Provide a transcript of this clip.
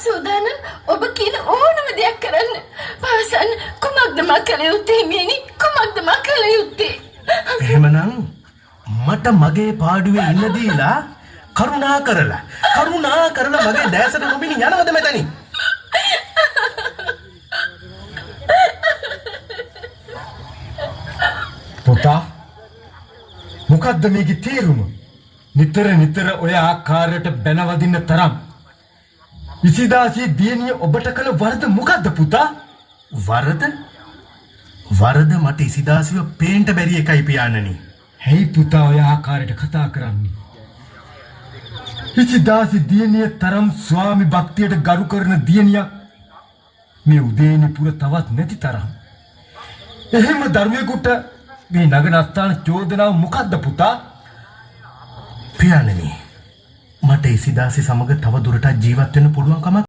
සූදානම් ඔබ කියන ඕනම දෙයක් කරන්න. පාසන් කුමක්ද මා කළ යුත්තේ මියනි? කුමක්ද මා කළ යුත්තේ? එහෙමනම් මට මගේ පාඩුවේ ඉන්න දීලා කරුණා කරලා මගේ දැසට නොබිනි යනවද මෙතනින්? පුතා මොකද්ද මේකේ තේරුම? නිතර ඔය ආකාරයට බැනවදින්න තරම් ඉසිදාසී දියණිය ඔබට කළ වරද මොකද්ද පුතා? වරද මට ඉසිදාසිව පේන්ට බැරි එකයි පියාණනි. හැයි පුතා ඔය ආකාරයට කතා කරන්නේ? ඉසිදාසී දියණිය තරම් ස්වාමි භක්තියට ගරු කරන දියණියක් මේ උදේනිපුර තවත් නැති තරම්. එහෙම ධර්මයකට මේ නගන අස්ථාන චෝදනාව මොකද්ද පුතා? පියාණනි මට ඉසිදාසි සමග තව දුරටත් ජීවත් වෙන්න පුළුවන් කමක්